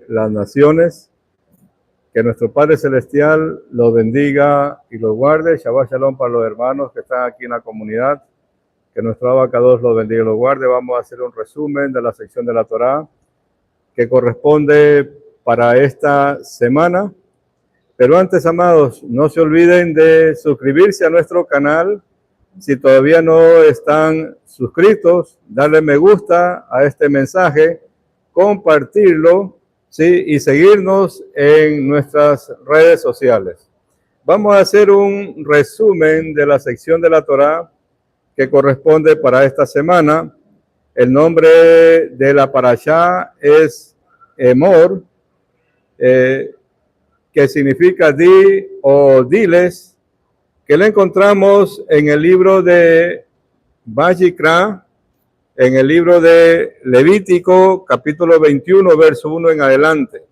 las naciones. Que nuestro Padre Celestial los bendiga y los guarde. Shabbat Shalom para los hermanos que están aquí en la comunidad. Que nuestro Abacados los bendiga y los guarde. Vamos a hacer un resumen de la sección de la Torá que corresponde para esta semana. Pero antes, amados, no se olviden de suscribirse a nuestro canal. Si todavía no están suscritos, darle me gusta a este mensaje, compartirlo, ¿sí? Y seguirnos en nuestras redes sociales. Vamos a hacer un resumen de la sección de la Torá que corresponde para esta semana. El nombre de la parashá es Emor, que significa di o diles, que la encontramos en el libro de Vayikra, en el libro de Levítico, capítulo 21, verso 1 en adelante.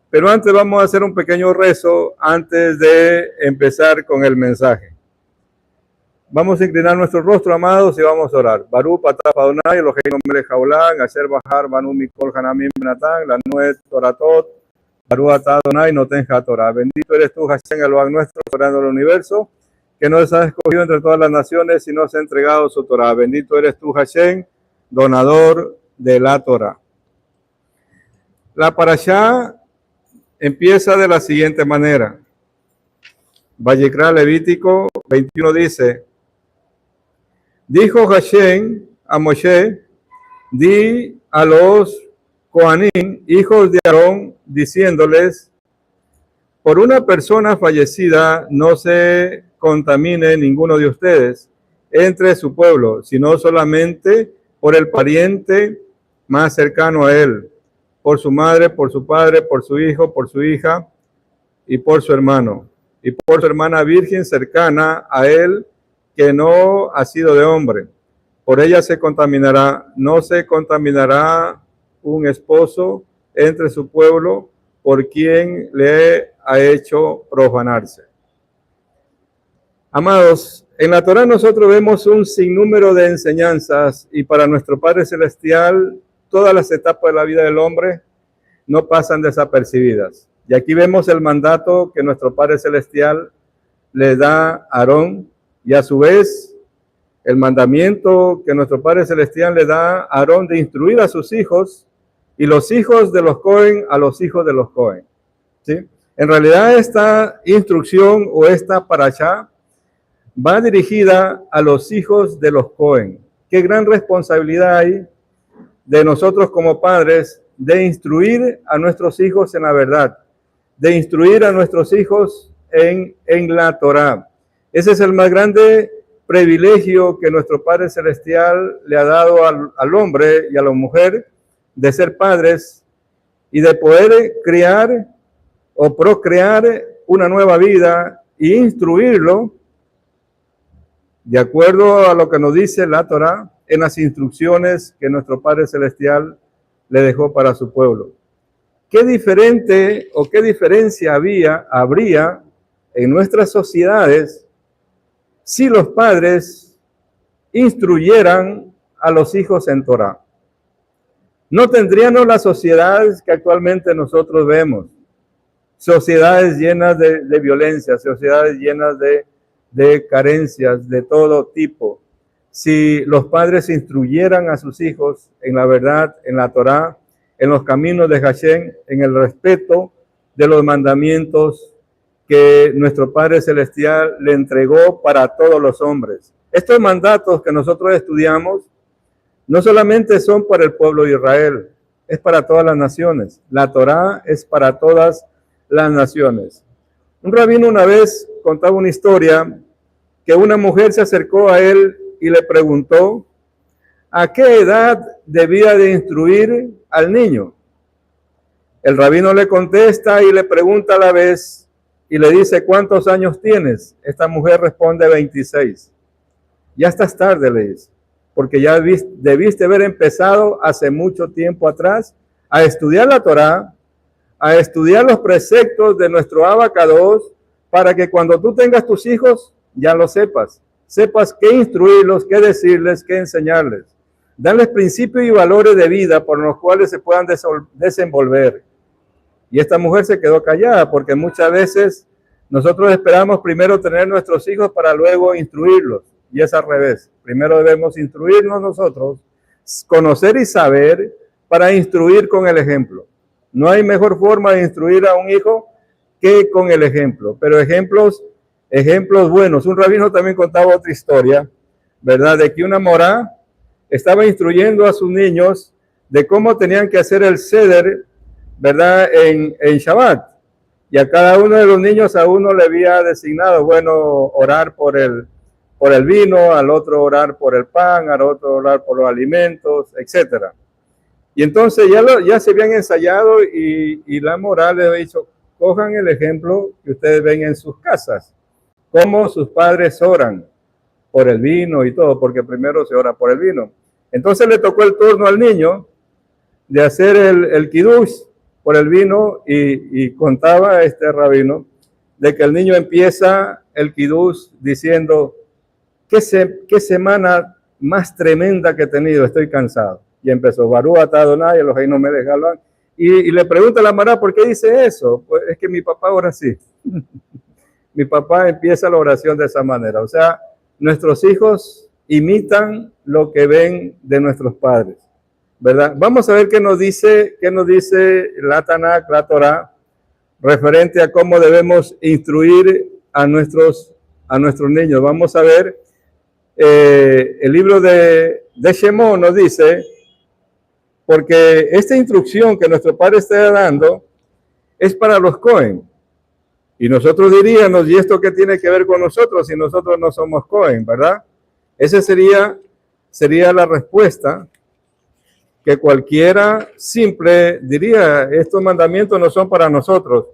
Pero antes vamos a hacer un pequeño rezo antes de empezar con el mensaje. Vamos a inclinar nuestro rostro, amados, y vamos a orar. Barú patá Adonai, Eloheinu melech haolam, asher bahar banu mikol hanamim benatan, la nuet toratot, Barú atá Adonai noten hatorá. Bendito eres tú, Hashem, Elohim nuestro, soberano del universo, que nos has escogido entre todas las naciones y nos ha entregado su Torah. Bendito eres tú, Hashem, donador de la Torah. La parashá empieza de la siguiente manera. Vayikra Levítico 21 dice: dijo Hashem a Moshe, di a los Kohanim, hijos de Aarón, diciéndoles: por una persona fallecida no se contamine ninguno de ustedes entre su pueblo, sino solamente por el pariente más cercano a él, por su madre, por su padre, por su hijo, por su hija y por su hermano, y por su hermana virgen cercana a él que no ha sido de hombre. Por ella se contaminará, no se contaminará un esposo entre su pueblo por quien le ha hecho profanarse. Amados, en la Torá nosotros vemos un sinnúmero de enseñanzas y para nuestro Padre Celestial todas las etapas de la vida del hombre no pasan desapercibidas. Y aquí vemos el mandato que nuestro Padre Celestial le da a Aarón y a su vez el mandamiento que nuestro Padre Celestial le da a Aarón de instruir a sus hijos y los hijos de los Cohen a los hijos de los Cohen. ¿Sí? En realidad esta instrucción o esta parashá va dirigida a los hijos de los Cohen. Qué gran responsabilidad hay de nosotros como padres de instruir a nuestros hijos en la verdad, de instruir a nuestros hijos en la Torá. Ese es el más grande privilegio que nuestro Padre Celestial le ha dado al hombre y a la mujer, de ser padres y de poder criar o procrear una nueva vida e instruirlo de acuerdo a lo que nos dice la Torá en las instrucciones que nuestro Padre Celestial le dejó para su pueblo. ¿Qué diferente o qué diferencia habría en nuestras sociedades si los padres instruyeran a los hijos en Torá? No tendríamos las sociedades que actualmente nosotros vemos, sociedades llenas de violencia, sociedades llenas de carencias de todo tipo. Si los padres instruyeran a sus hijos en la verdad, en la Torá, en los caminos de Hashem, en el respeto de los mandamientos que nuestro Padre Celestial le entregó para todos los hombres. Estos mandatos que nosotros estudiamos no solamente son para el pueblo de Israel, es para todas las naciones. La Torá es para todas las naciones. Un rabino una vez contaba una historia que una mujer se acercó a él y le preguntó ¿a qué edad debía de instruir al niño? El rabino le contesta y le pregunta a la vez y le dice ¿cuántos años tienes? Esta mujer responde 26. Ya estás tarde, le dice, porque ya debiste haber empezado hace mucho tiempo atrás a estudiar la Torá, a estudiar los preceptos de nuestro Abacados, para que cuando tú tengas tus hijos ya lo sepas qué instruirlos, qué decirles, qué enseñarles, darles principios y valores de vida por los cuales se puedan desenvolver. Y esta mujer se quedó callada porque muchas veces nosotros esperamos primero tener nuestros hijos para luego instruirlos. Y es al revés. Primero debemos instruirnos nosotros, conocer y saber para instruir con el ejemplo. No hay mejor forma de instruir a un hijo que con el ejemplo. Pero ejemplos buenos. Un rabino también contaba otra historia, ¿verdad? De que una morá estaba instruyendo a sus niños de cómo tenían que hacer el seder, ¿verdad? En Shabbat. Y a cada uno de los niños a uno le había designado, bueno, orar por el vino, al otro orar por el pan, al otro orar por los alimentos, etcétera. Y entonces ya se habían ensayado y la moral le había dicho, cojan el ejemplo que ustedes ven en sus casas, cómo sus padres oran por el vino y todo, porque primero se ora por el vino. Entonces le tocó el turno al niño de hacer el kiddush por el vino y contaba este rabino de que el niño empieza el kiddush diciendo, ¿qué semana más tremenda que he tenido? Estoy cansado. Y empezó, Barú atá Adonai, Elohei no me deja hablar. Y le pregunta a la Mará, ¿por qué dice eso? Pues es que mi papá ora así. Mi papá empieza la oración de esa manera. O sea, nuestros hijos imitan lo que ven de nuestros padres, ¿verdad? Vamos a ver qué nos dice la Tanakh, la Torah, referente a cómo debemos instruir a nuestros niños. Vamos a ver, el libro de Shemot nos dice, porque esta instrucción que nuestro padre está dando es para los Cohen. Y nosotros diríamos, ¿y esto qué tiene que ver con nosotros si nosotros no somos Cohen, verdad? Esa sería la respuesta que cualquiera simple diría, estos mandamientos no son para nosotros.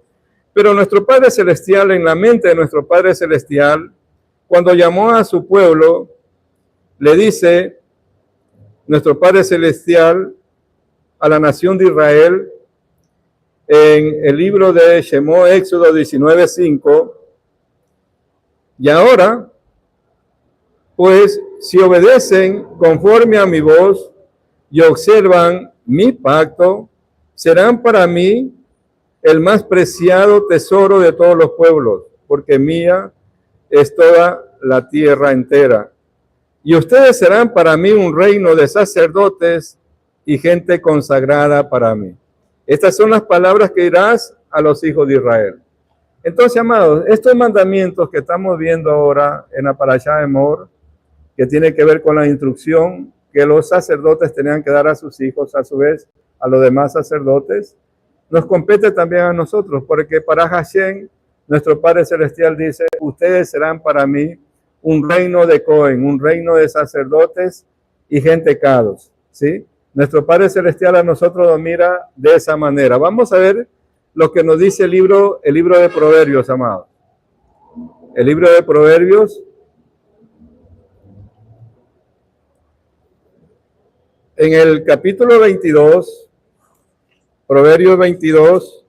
Pero nuestro Padre Celestial, en la mente de nuestro Padre Celestial, cuando llamó a su pueblo, le dice, nuestro Padre Celestial, a la nación de Israel, en el libro de Shemot, Éxodo 19:5, y ahora, pues, si obedecen conforme a mi voz y observan mi pacto, serán para mí el más preciado tesoro de todos los pueblos, porque mía es toda la tierra entera. Y ustedes serán para mí un reino de sacerdotes y gente consagrada para mí. Estas son las palabras que dirás a los hijos de Israel. Entonces, amados, estos mandamientos que estamos viendo ahora en la Parashá de Emor, que tiene que ver con la instrucción que los sacerdotes tenían que dar a sus hijos, a su vez a los demás sacerdotes, nos compete también a nosotros, porque para Hashem, nuestro Padre Celestial dice, ustedes serán para mí un reino de Cohen, un reino de sacerdotes y gente cados, ¿sí? Nuestro Padre Celestial a nosotros nos mira de esa manera. Vamos a ver lo que nos dice el libro de Proverbios, amados. El libro de Proverbios, en el capítulo 22, Proverbios 22,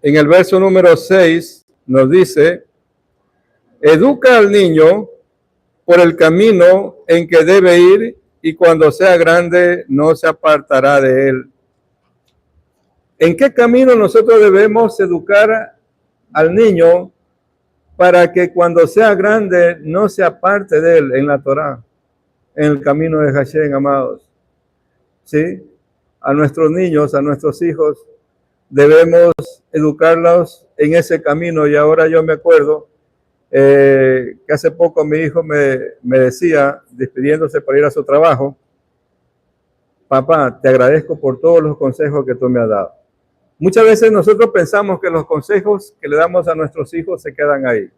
en el verso número 6, nos dice, educa al niño por el camino en que debe ir y cuando sea grande no se apartará de él. ¿En qué camino nosotros debemos educar al niño para que cuando sea grande no se aparte de él en la Torá, en el camino de Hashem, amados? ¿Sí? A nuestros niños, a nuestros hijos, debemos educarlos en ese camino. Y ahora yo me acuerdo que hace poco mi hijo me decía, despidiéndose para ir a su trabajo, papá, te agradezco por todos los consejos que tú me has dado. Muchas veces nosotros pensamos que los consejos que le damos a nuestros hijos se quedan ahí,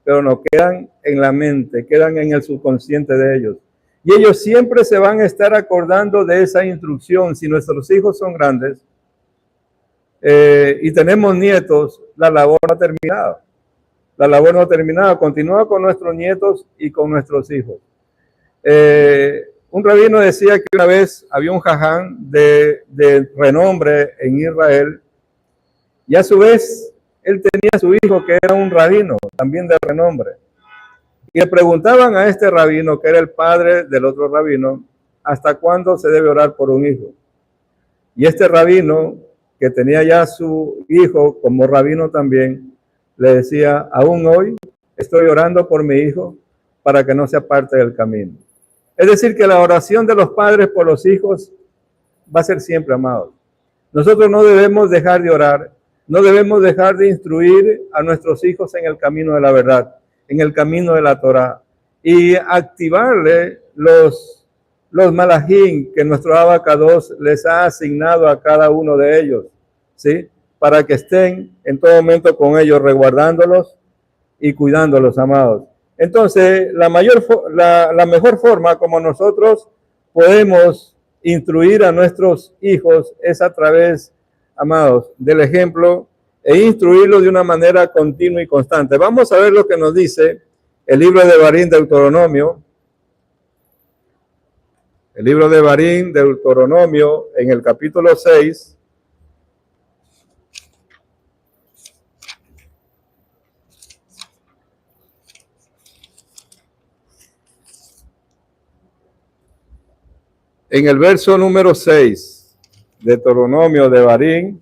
pero no quedan en la mente, quedan en el subconsciente de ellos. Y ellos siempre se van a estar acordando de esa instrucción. Si nuestros hijos son grandes y tenemos nietos, la labor no ha terminado. La labor no ha terminado. Continúa con nuestros nietos y con nuestros hijos. Un rabino decía que una vez había un jaján de renombre en Israel y a su vez él tenía a su hijo que era un rabino también de renombre. Y le preguntaban a este rabino, que era el padre del otro rabino, ¿hasta cuándo se debe orar por un hijo? Y este rabino, que tenía ya su hijo como rabino también, le decía, aún hoy estoy orando por mi hijo para que no se aparte del camino. Es decir, que la oración de los padres por los hijos va a ser siempre, amados. Nosotros no debemos dejar de orar, no debemos dejar de instruir a nuestros hijos en el camino de la verdad, en el camino de la Torá, y activarle los malajín que nuestro Abacados les ha asignado a cada uno de ellos, ¿sí? Para que estén en todo momento con ellos, resguardándolos y cuidándolos, amados. Entonces, la mejor forma como nosotros podemos instruir a nuestros hijos es a través, amados, del ejemplo e instruirlos de una manera continua y constante. Vamos a ver lo que nos dice el libro de Devarim, Deuteronomio. El libro de Devarim, Deuteronomio, en el capítulo 6. En el verso número 6, Deuteronomio de Devarim,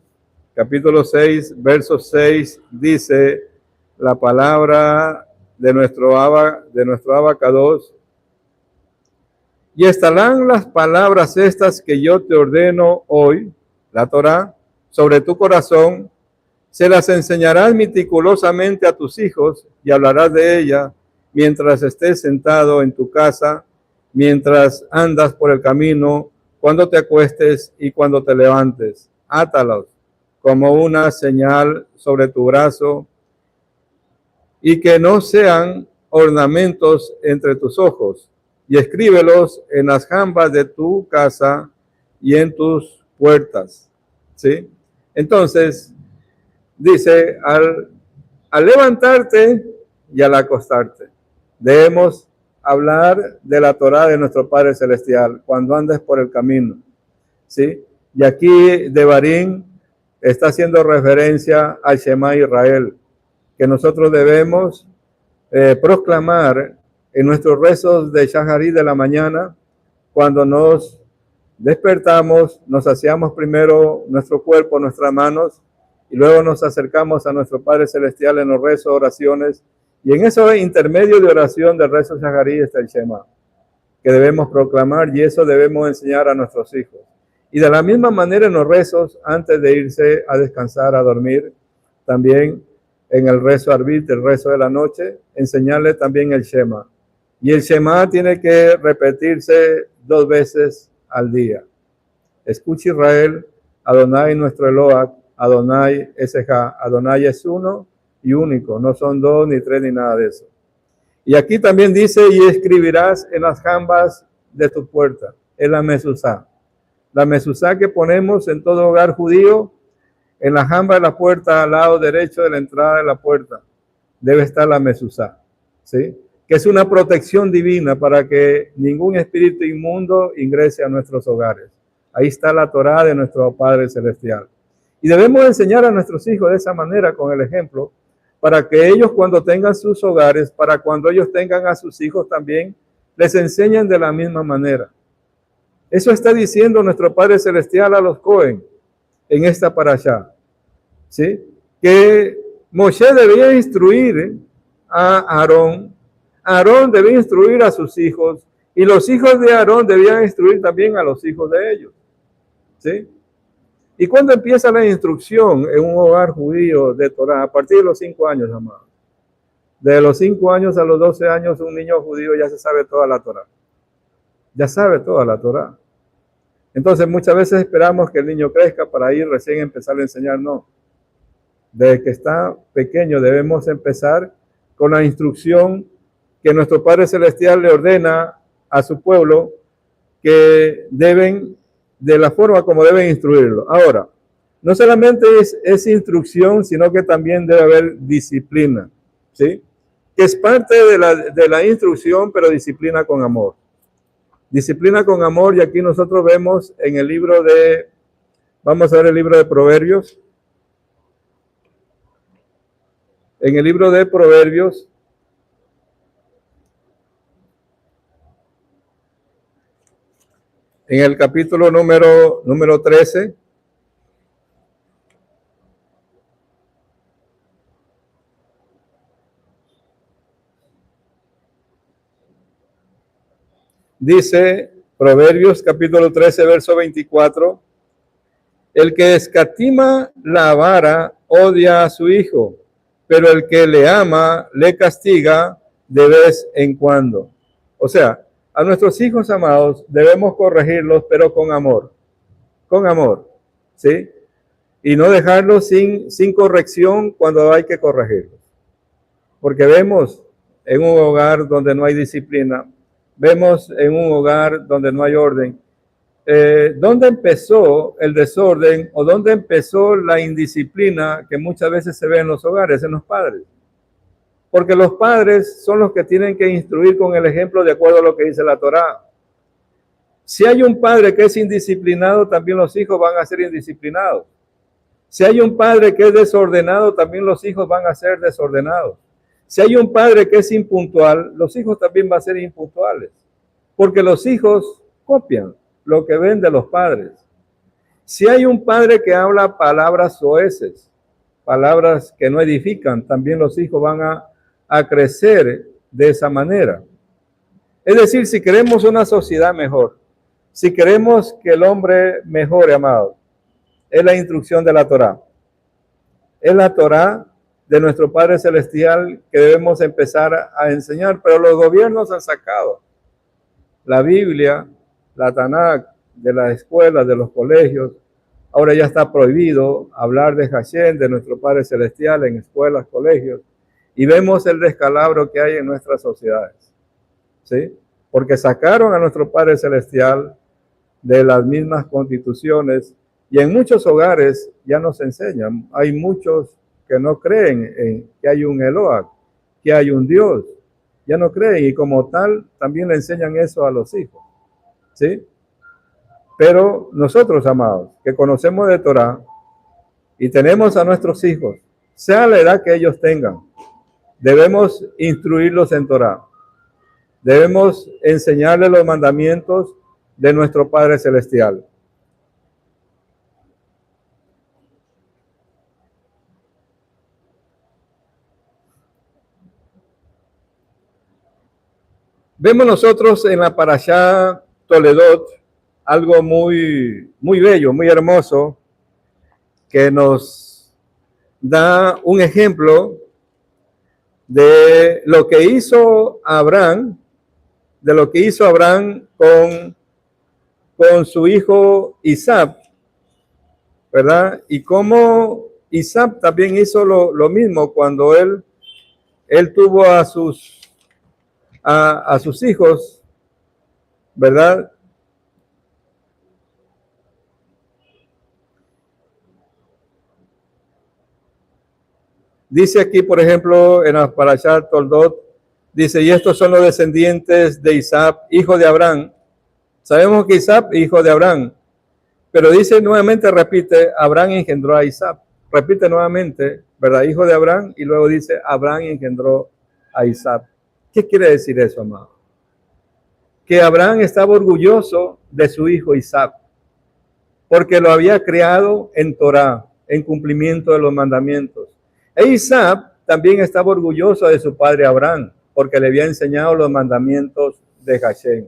capítulo 6, verso 6, dice la palabra de nuestro Abacados: y estarán las palabras estas que yo te ordeno hoy, la Torá, sobre tu corazón, se las enseñarás meticulosamente a tus hijos y hablarás de ella mientras estés sentado en tu casa, mientras andas por el camino, cuando te acuestes y cuando te levantes. Átalos como una señal sobre tu brazo, y que no sean ornamentos entre tus ojos, y escríbelos en las jambas de tu casa y en tus puertas. ¿Sí? Entonces, dice, al levantarte y al acostarte, debemos hablar de la Torá de nuestro Padre Celestial cuando andes por el camino, ¿sí? Y aquí Devarim está haciendo referencia al Shema Israel, que nosotros debemos proclamar en nuestros rezos de Shaharit de la mañana. Cuando nos despertamos, nos aseamos primero nuestro cuerpo, nuestras manos, y luego nos acercamos a nuestro Padre Celestial en los rezos, oraciones, y en ese intermedio de oración del rezo Shaharit está el Shema, que debemos proclamar, y eso debemos enseñar a nuestros hijos. Y de la misma manera en los rezos, antes de irse a descansar, a dormir, también en el rezo Arbit, el rezo de la noche, enseñarle también el Shema. Y el Shema tiene que repetirse 2 veces al día. Escucha Israel, Adonai nuestro Eloah, Adonai Eshá. Adonai es uno y único, no son 2 ni 3 ni nada de eso. Y aquí también dice, y escribirás en las jambas de tu puerta, es la mezuzá. La mezuzá que ponemos en todo hogar judío, en la jamba de la puerta, al lado derecho de la entrada de la puerta, debe estar la mezuzá, ¿sí? Que es una protección divina para que ningún espíritu inmundo ingrese a nuestros hogares. Ahí está la Torá de nuestro Padre Celestial. Y debemos enseñar a nuestros hijos de esa manera, con el ejemplo, para que ellos cuando tengan sus hogares, para cuando ellos tengan a sus hijos también, les enseñen de la misma manera. Eso está diciendo nuestro Padre Celestial a los Cohen en esta parashá, ¿sí? Que Moshe debía instruir a Aarón, Aarón debía instruir a sus hijos, y los hijos de Aarón debían instruir también a los hijos de ellos, ¿sí? ¿Y cuándo empieza la instrucción en un hogar judío de Torah? A partir de los 5 años, amados. De los 5 años a los 12 años, un niño judío ya se sabe toda la Torah. Ya sabe toda la Torah. Entonces, muchas veces esperamos que el niño crezca para ir recién empezar a enseñar. No. Desde que está pequeño debemos empezar con la instrucción que nuestro Padre Celestial le ordena a su pueblo, que deben, de la forma como deben instruirlo. Ahora, no solamente es instrucción, sino que también debe haber disciplina, ¿sí? Que es parte de la instrucción, pero disciplina con amor. Disciplina con amor, y aquí nosotros vemos en el libro de, vamos a ver el libro de Proverbios, En el libro de Proverbios, en el capítulo número 13, dice Proverbios capítulo 13, verso 24, el que escatima la vara odia a su hijo, pero el que le ama le castiga de vez en cuando. O sea, a nuestros hijos amados debemos corregirlos, pero con amor, ¿sí? Y no dejarlos sin corrección cuando hay que corregirlos. Porque vemos en un hogar donde no hay disciplina, vemos en un hogar donde no hay orden, ¿dónde empezó el desorden o dónde empezó la indisciplina que muchas veces se ve en los hogares? En los padres. Porque los padres son los que tienen que instruir con el ejemplo de acuerdo a lo que dice la Torá. Si hay un padre que es indisciplinado, también los hijos van a ser indisciplinados. Si hay un padre que es desordenado, también los hijos van a ser desordenados. Si hay un padre que es impuntual, los hijos también van a ser impuntuales. Porque los hijos copian lo que ven de los padres. Si hay un padre que habla palabras soeces, palabras que no edifican, también los hijos van a crecer de esa manera. Es decir, si queremos una sociedad mejor, si queremos que el hombre mejore, amado, es la instrucción de la Torá. Es la Torá de nuestro Padre Celestial que debemos empezar a enseñar, pero los gobiernos han sacado la Biblia, la Tanakh, de las escuelas, de los colegios. Ahora ya está prohibido hablar de Hashem, de nuestro Padre Celestial, en escuelas, colegios, y vemos el descalabro que hay en nuestras sociedades, ¿sí? Porque sacaron a nuestro Padre Celestial de las mismas constituciones, y en muchos hogares ya nos enseñan. Hay muchos que no creen en que hay un Eloah, que hay un Dios, ya no creen, y como tal también le enseñan eso a los hijos, ¿sí? Pero nosotros, amados, que conocemos de Torah y tenemos a nuestros hijos, sea la edad que ellos tengan, debemos instruirlos en Torah. Debemos enseñarles los mandamientos de nuestro Padre Celestial. Vemos nosotros en la Parashá Toledot algo muy bello, muy hermoso, que nos da un ejemplo de lo que hizo Abraham, con su hijo Isaac, ¿verdad? Y cómo Isaac también hizo lo mismo cuando él tuvo a sus hijos, ¿verdad? Dice aquí, por ejemplo, en la Parashá Toldot, dice, y estos son los descendientes de Isaac, hijo de Abraham. Sabemos que Isaac, hijo de Abraham, pero dice nuevamente, repite, Abraham engendró a Isaac. Repite nuevamente, ¿verdad? Hijo de Abraham, y luego dice, Abraham engendró a Isaac. ¿Qué quiere decir eso, amado? Que Abraham estaba orgulloso de su hijo Isaac, porque lo había criado en Torah, en cumplimiento de los mandamientos. E Isaac también estaba orgulloso de su padre Abraham, porque le había enseñado los mandamientos de Hashem.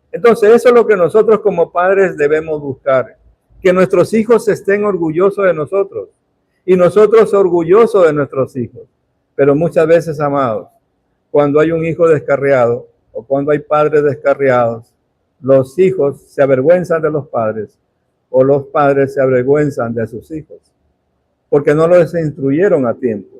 Entonces, eso es lo que nosotros como padres debemos buscar, que nuestros hijos estén orgullosos de nosotros y nosotros orgullosos de nuestros hijos. Pero muchas veces, amados, cuando hay un hijo descarriado o cuando hay padres descarriados, los hijos se avergüenzan de los padres o los padres se avergüenzan de sus hijos, porque no los instruyeron a tiempo.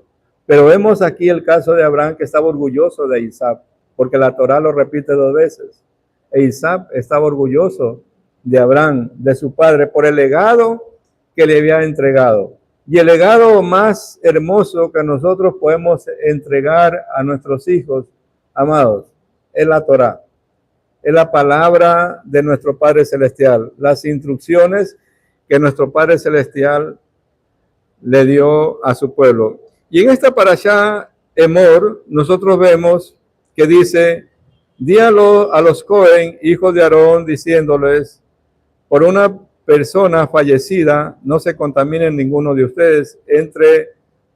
Pero vemos aquí el caso de Abraham, que estaba orgulloso de Isaac, porque la Torá lo repite 2 veces. E Isaac estaba orgulloso de Abraham, de su padre, por el legado que le había entregado. Y el legado más hermoso que nosotros podemos entregar a nuestros hijos, amados, es la Torá. Es la palabra de nuestro Padre Celestial, las instrucciones que nuestro Padre Celestial le dio a su pueblo. Y en esta parashá, Emor, nosotros vemos que dice, di a los Cohen, hijos de Aarón, diciéndoles, por una persona fallecida, no se contaminen ninguno de ustedes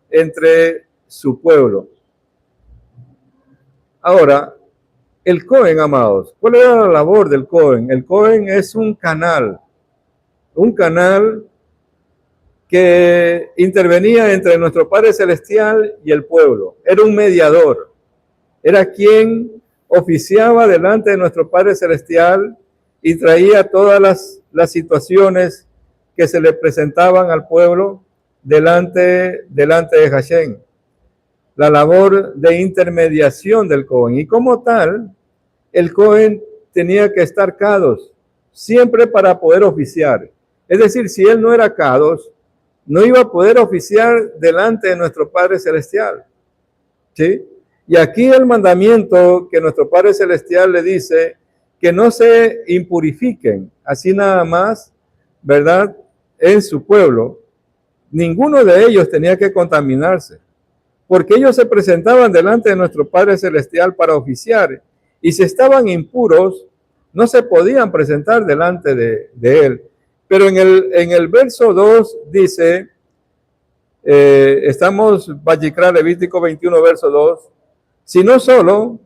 entre su pueblo. Ahora, el Cohen, amados, ¿cuál era la labor del Cohen? El Cohen es un canal que intervenía entre nuestro Padre Celestial y el pueblo. Era un mediador, era quien oficiaba delante de nuestro Padre Celestial y traía todas las situaciones que se le presentaban al pueblo delante de Hashem. La labor de intermediación del Cohen. Y como tal, el Cohen tenía que estar kadosh siempre para poder oficiar. Es decir, si él no era kadosh, no iba a poder oficiar delante de nuestro Padre Celestial. ¿Sí? Y aquí el mandamiento que nuestro Padre Celestial le dice que no se impurifiquen así nada más, ¿verdad? En su pueblo. Ninguno de ellos tenía que contaminarse, porque ellos se presentaban delante de nuestro Padre Celestial para oficiar, y si estaban impuros, no se podían presentar delante de Él. Pero en el verso 2 dice, estamos, Vayikra, Levítico 21, verso 2, sino solo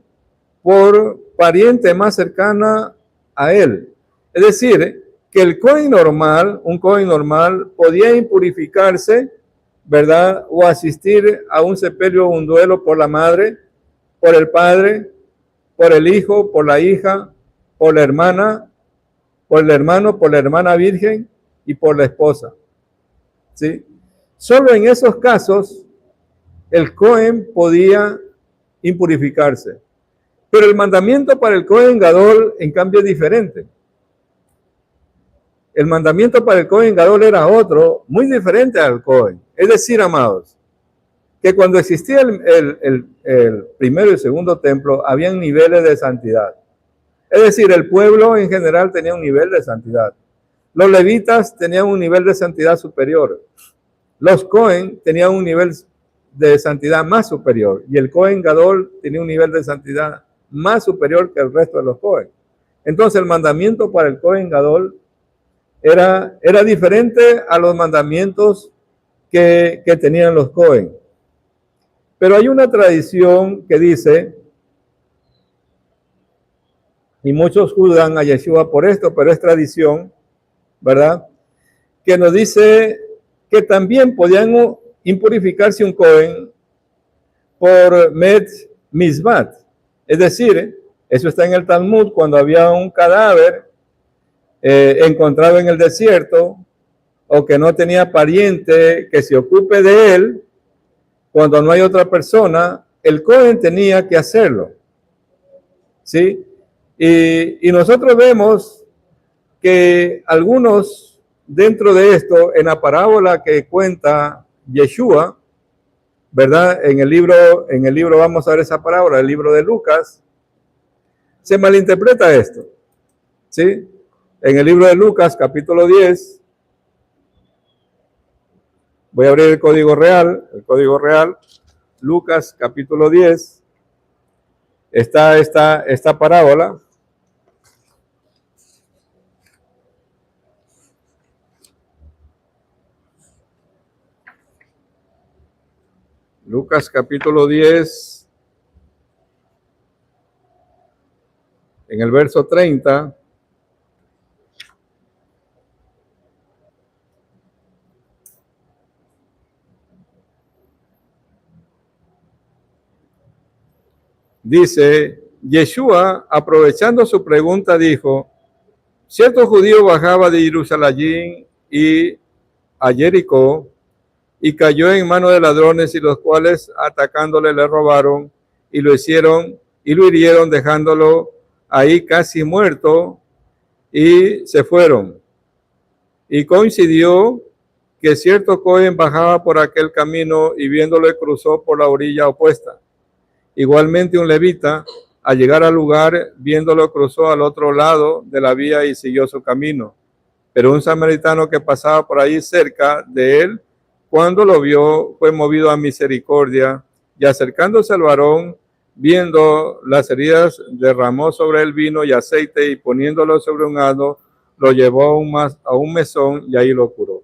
por pariente más cercana a Él. Es decir, que el Cohen normal, un Cohen normal, podía impurificarse, ¿verdad? O asistir a un sepelio o un duelo por la madre, por el padre, por el hijo, por la hija, por la hermana, por el hermano, por la hermana virgen y por la esposa. ¿Sí? Solo en esos casos el Cohen podía impurificarse. Pero el mandamiento para el Cohen Gadol, en cambio, es diferente. El mandamiento para el Cohen Gadol era otro, muy diferente al Cohen. Es decir, amados, que cuando existía el primero y segundo templo, habían niveles de santidad. Es decir, el pueblo en general tenía un nivel de santidad. Los levitas tenían un nivel de santidad superior. Los Cohen tenían un nivel de santidad más superior. Y el Cohen Gadol tenía un nivel de santidad más superior que el resto de los Cohen. Entonces, el mandamiento para el Cohen Gadol era diferente a los mandamientos que tenían los Cohen. Pero hay una tradición que dice, y muchos juzgan a Yeshua por esto, pero es tradición, ¿verdad? Que nos dice que también podían impurificarse un Cohen por Met Mizbat. Es decir, eso está en el Talmud, cuando había un cadáver encontrado en el desierto, o que no tenía pariente que se ocupe de él, cuando no hay otra persona, el Cohen tenía que hacerlo. ¿Sí? Y nosotros vemos que algunos dentro de esto, en la parábola que cuenta Yeshua, ¿verdad? En el libro vamos a ver esa parábola, el libro de Lucas, se malinterpreta esto. ¿Sí? En el libro de Lucas, capítulo 10, voy a abrir el código real, Lucas, capítulo 10, está esta parábola. Lucas, capítulo 10, en el verso 30. Dice, Yeshua, aprovechando su pregunta, dijo, cierto judío bajaba de Jerusalén y a Jericó y cayó en manos de ladrones, y los cuales atacándole le robaron y lo hirieron, dejándolo ahí casi muerto, y se fueron. Y coincidió que cierto Cohen bajaba por aquel camino y viéndolo cruzó por la orilla opuesta. Igualmente un levita, al llegar al lugar, viéndolo, cruzó al otro lado de la vía y siguió su camino. Pero un samaritano que pasaba por ahí cerca de él, cuando lo vio, fue movido a misericordia y acercándose al varón, viendo las heridas, derramó sobre él vino y aceite y poniéndolo sobre un asno, lo llevó a un mesón y ahí lo curó.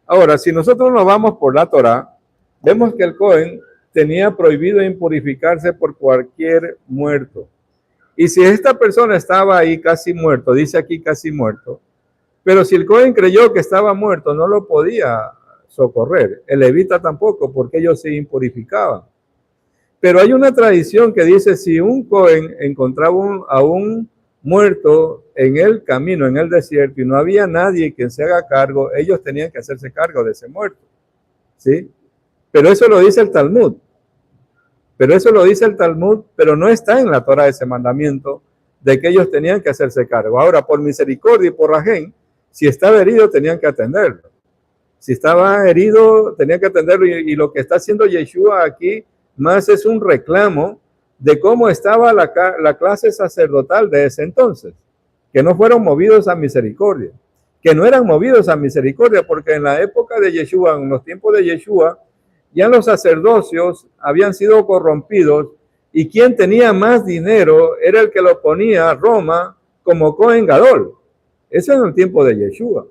Ahora, si nosotros nos vamos por la Torá, vemos que el Cohen tenía prohibido impurificarse por cualquier muerto. Y si esta persona estaba ahí casi muerto, dice aquí casi muerto, pero si el Cohen creyó que estaba muerto, no lo podía socorrer. El levita tampoco, porque ellos se impurificaban. Pero hay una tradición que dice, si un Cohen encontraba a un muerto en el camino, en el desierto, y no había nadie que se haga cargo, ellos tenían que hacerse cargo de ese muerto. ¿Sí? Pero eso lo dice el Talmud. Pero no está en la Torá ese mandamiento de que ellos tenían que hacerse cargo. Ahora, por misericordia y por rajén, si estaba herido, tenían que atenderlo. Si estaba herido, tenían que atenderlo. Y lo que está haciendo Yeshua aquí más es un reclamo de cómo estaba la clase sacerdotal de ese entonces, que no fueron movidos a misericordia, que no eran movidos a misericordia, porque en la época de Yeshua, en los tiempos de Yeshua, ya los sacerdocios habían sido corrompidos y quien tenía más dinero era el que lo ponía a Roma como Cohen Gadol. Eso en el tiempo de Yeshua.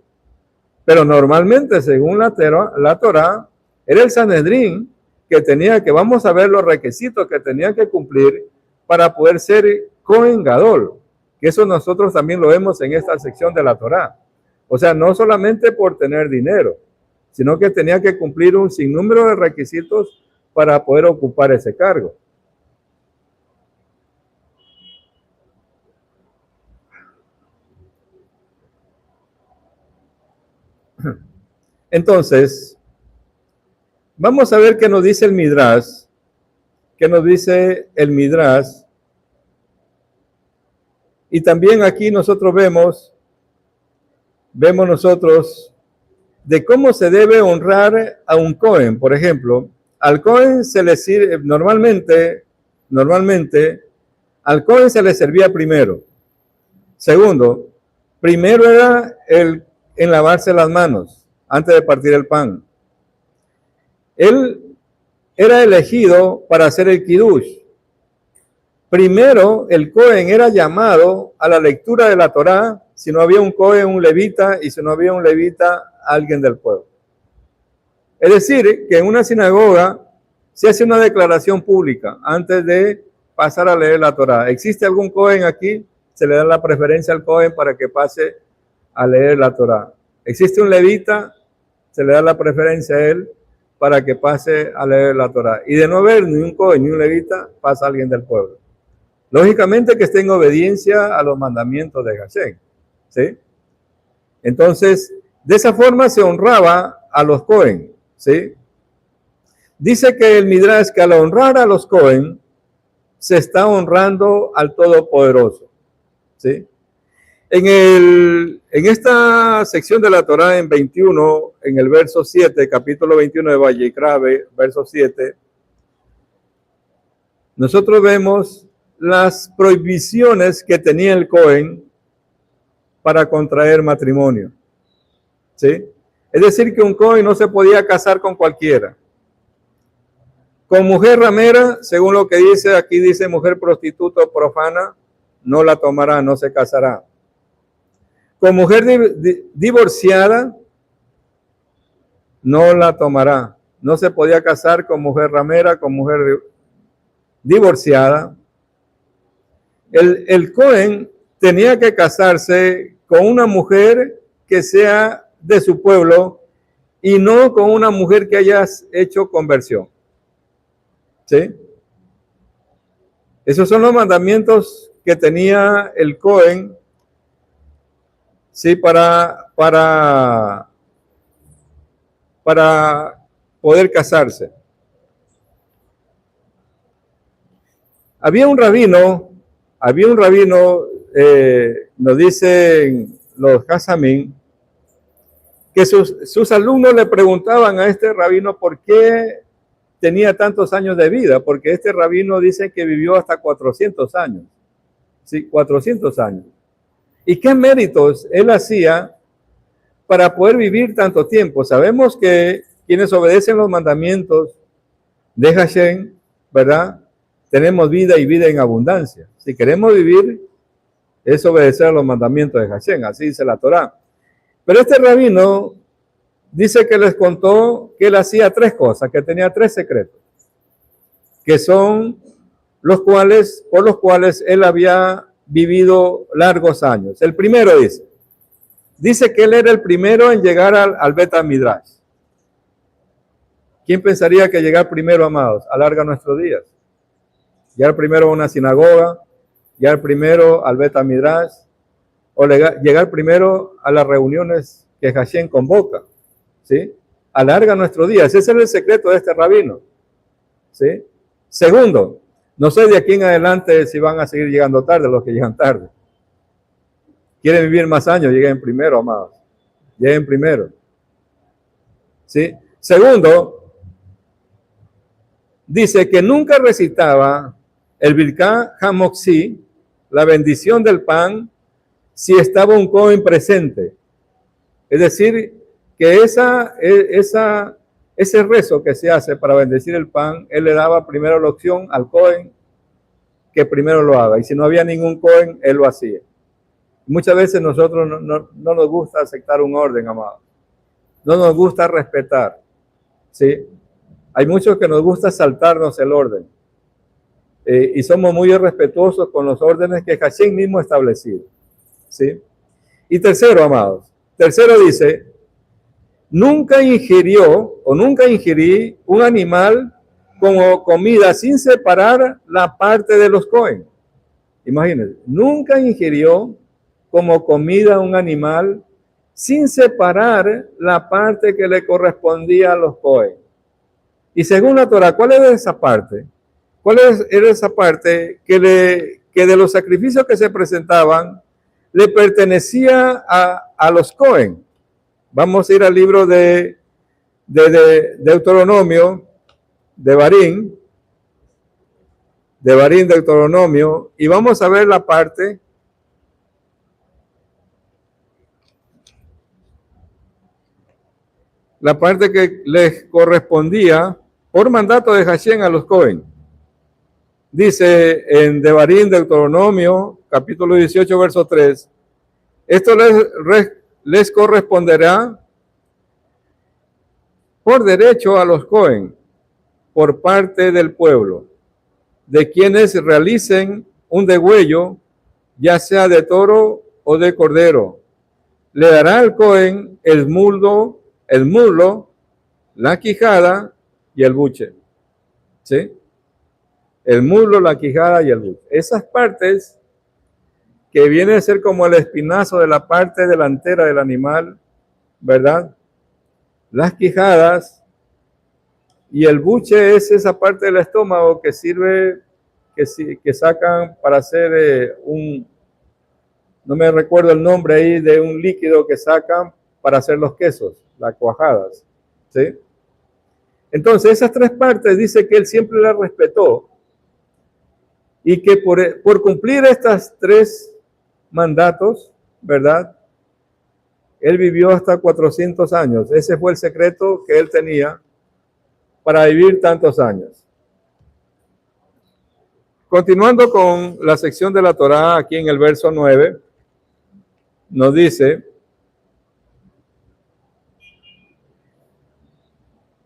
Pero normalmente, según la Torá, era el Sanedrín que vamos a ver los requisitos que tenía que cumplir para poder ser Cohen Gadol. Que eso nosotros también lo vemos en esta sección de la Torá. O sea, no solamente por tener dinero, sino que tenía que cumplir un sinnúmero de requisitos para poder ocupar ese cargo. Entonces, vamos a ver qué nos dice el Midrash. ¿Qué nos dice el Midrash? Y también aquí nosotros vemos nosotros de cómo se debe honrar a un Cohen. Por ejemplo, al Cohen se le sirve, normalmente, al Cohen se le servía primero. Segundo, primero era en lavarse las manos antes de partir el pan. Él era elegido para hacer el Kiddush. Primero, el Cohen era llamado a la lectura de la Torá, si no había un Cohen, un levita, y si no había un levita, alguien del pueblo. Es decir, que en una sinagoga se hace una declaración pública antes de pasar a leer la Torá. ¿Existe algún Cohen aquí? Se le da la preferencia al Cohen para que pase a leer la Torá. ¿Existe un levita? Se le da la preferencia a él para que pase a leer la Torá. Y de no haber ni un Cohen ni un levita, pasa alguien del pueblo. Lógicamente que esté en obediencia a los mandamientos de Hashem, ¿sí? Entonces, de esa forma se honraba a los Cohen, ¿sí? Dice que el Midrash que al honrar a los Cohen se está honrando al Todopoderoso, ¿sí? En esta sección de la Torá, en 21, en el verso 7, capítulo 21 de Vayikra, verso 7, nosotros vemos las prohibiciones que tenía el Cohen para contraer matrimonio, ¿sí? Es decir, que un Cohen no se podía casar con cualquiera. Con mujer ramera, según lo que dice, aquí dice mujer prostituta o profana, no la tomará, no se casará. Con mujer divorciada, no la tomará. No se podía casar con mujer ramera, con mujer divorciada. El Cohen tenía que casarse con una mujer que sea de su pueblo y no con una mujer que haya hecho conversión. ¿Sí? Esos son los mandamientos que tenía el Cohen, ¿sí? Para poder casarse. Había un rabino, nos dicen los Hasamim, que sus alumnos le preguntaban a este rabino por qué tenía tantos años de vida, porque este rabino dice que vivió hasta 400 años. Sí, 400 años. ¿Y qué méritos él hacía para poder vivir tanto tiempo? Sabemos que quienes obedecen los mandamientos de Hashem, ¿verdad? Tenemos vida y vida en abundancia. Si queremos vivir, es obedecer a los mandamientos de Hashem, así dice la Torá. Pero este rabino dice que les contó que él hacía 3 cosas, que tenía 3 secretos, que son por los cuales él había vivido largos años. El primero dice que él era el primero en llegar al Bet Midrash. ¿Quién pensaría que llegar primero, amados, alarga nuestros días? Llegar primero a una sinagoga, llegar primero al Bet Midrash, o llegar primero a las reuniones que Hashem convoca, ¿sí? Alarga nuestros días. Ese es el secreto de este rabino, ¿sí? Segundo, no sé de aquí en adelante si van a seguir llegando tarde los que llegan tarde. Quieren vivir más años, lleguen primero, amados. Lleguen primero. ¿Sí? Segundo, dice que nunca recitaba el Birká Hamoxí, la bendición del pan, si estaba un Cohen presente. Es decir, que ese rezo que se hace para bendecir el pan, él le daba primero la opción al Cohen que primero lo haga. Y si no había ningún Cohen, él lo hacía. Muchas veces nosotros no nos gusta aceptar un orden, amado. No nos gusta respetar. ¿Sí? Hay muchos que nos gusta saltarnos el orden. Y somos muy irrespetuosos con los órdenes que Hashem mismo ha establecido. ¿Sí? Y tercero, amados. Tercero dice, nunca ingerí un animal como comida sin separar la parte de los Cohen. Imagínense, nunca ingirió como comida un animal sin separar la parte que le correspondía a los Cohen. Y según la Torah, ¿cuál era esa parte? Era esa parte que de los sacrificios que se presentaban le pertenecía a los Cohen? Vamos a ir al libro de Deuteronomio, de Barín, Deuteronomio, y vamos a ver la parte que les correspondía por mandato de Hashem a los Cohen. Dice en Devarim, Deuteronomio, capítulo 18, verso 3, esto les corresponderá por derecho a los Cohen, por parte del pueblo, de quienes realicen un degüello, ya sea de toro o de cordero. Le dará al Cohen el muslo, la quijada y el buche. ¿Sí? El muslo, la quijada y el buche. Esas partes que vienen a ser como el espinazo de la parte delantera del animal, ¿verdad? Las quijadas y el buche es esa parte del estómago que sirve, que sacan para hacer no me recuerdo el nombre ahí, de un líquido que sacan para hacer los quesos, las cuajadas, ¿sí? Entonces, esas 3 partes dice que él siempre las respetó y que por cumplir estas 3 mandatos, ¿verdad? Él vivió hasta 400 años. Ese fue el secreto que él tenía para vivir tantos años. Continuando con la sección de la Torá, aquí en el verso 9, nos dice,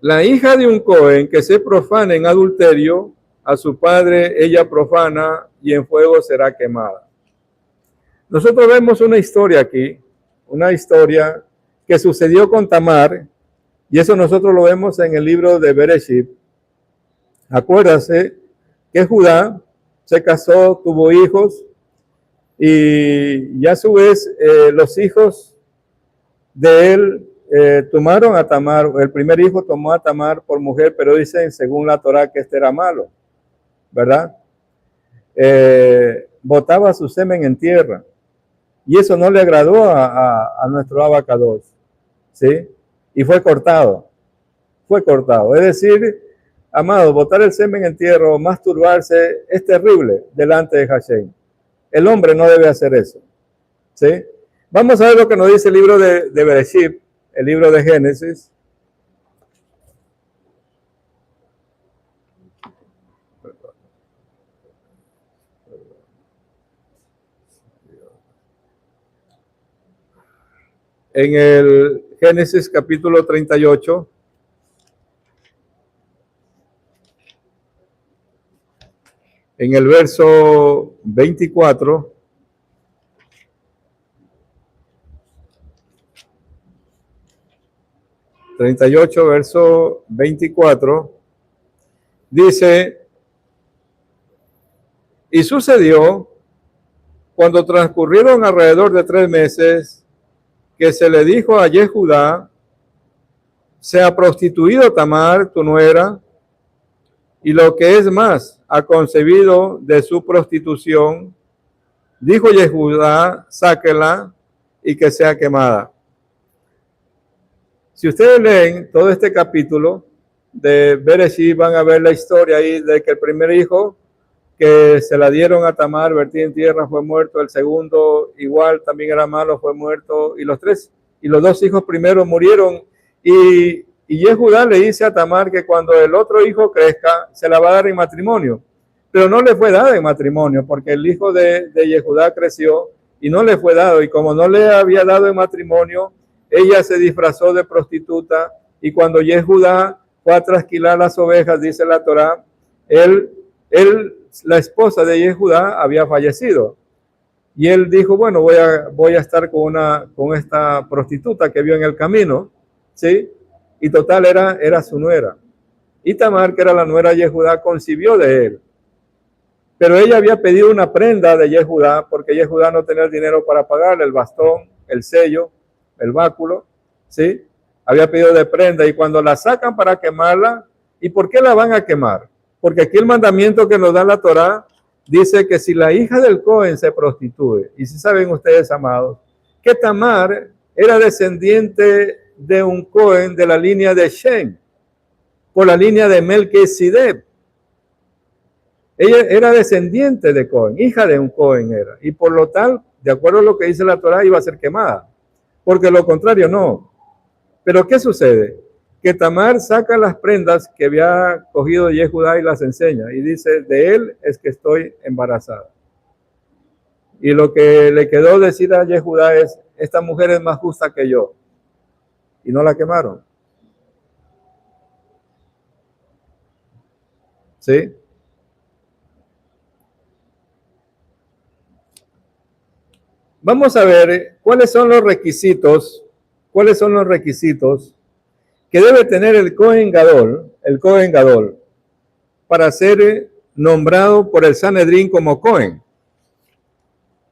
la hija de un Cohen que se profana en adulterio, a su padre ella profana y en fuego será quemada. Nosotros vemos una historia aquí, una historia que sucedió con Tamar, y eso nosotros lo vemos en el libro de Bereshit. Acuérdase que Judá se casó, tuvo hijos, y a su vez los hijos de él tomaron a Tamar. El primer hijo tomó a Tamar por mujer, pero dicen según la Torá que este era malo, ¿verdad? Botaba su semen en tierra, y eso no le agradó a nuestro Abacados, ¿sí? Y fue cortado. Es decir, amado, botar el semen en tierra o masturbarse es terrible delante de Hashem. El hombre no debe hacer eso, ¿sí? Vamos a ver lo que nos dice el libro de Bereshit, el libro de Génesis. en el Génesis capítulo 38, en el verso 24, verso 24, dice: y sucedió, cuando transcurrieron alrededor de 3 meses, que se le dijo a Yehudá: se ha prostituido Tamar, tu nuera, y lo que es más, ha concebido de su prostitución. Dijo Yehudá: sáquela y que sea quemada. Si ustedes leen todo este capítulo de Bereshit, van a ver la historia ahí de que el primer hijo que se la dieron a Tamar, vertido en tierra, fue muerto. El segundo igual, también era malo, fue muerto. Y los 2 hijos primeros murieron. Y Yehudá le dice a Tamar que cuando el otro hijo crezca, se la va a dar en matrimonio. Pero no le fue dada en matrimonio, porque el hijo de Yehudá creció y no le fue dado. Y como no le había dado en matrimonio, ella se disfrazó de prostituta. Y cuando Yehudá fue a trasquilar las ovejas, dice la Torá, la esposa de Yehudá había fallecido. Y él dijo: bueno, voy a estar con esta prostituta que vio en el camino, ¿sí? Y total, era su nuera. Y Tamar, que era la nuera de Yehudá, concibió de él. Pero ella había pedido una prenda de Yehudá, porque Yehudá no tenía el dinero para pagarle el bastón, el sello, el báculo, ¿sí? Había pedido de prenda, y cuando la sacan para quemarla, ¿y por qué la van a quemar? Porque aquí el mandamiento que nos da la Torá dice que si la hija del Cohen se prostituye, y si saben ustedes, amados, que Tamar era descendiente de un Cohen de la línea de Shem, por la línea de Melquisedec. Ella era descendiente de Cohen, hija de un Cohen era, y por lo tal, de acuerdo a lo que dice la Torá, iba a ser quemada, porque lo contrario no. Pero ¿qué sucede? Que Tamar saca las prendas que había cogido Yehudá y las enseña, y dice: de él es que estoy embarazada. Y lo que le quedó decir a Yehudá es: esta mujer es más justa que yo. Y no la quemaron. ¿Sí? Vamos a ver cuáles son los requisitos que debe tener el Cohen Gadol, para ser nombrado por el Sanedrín como Cohen.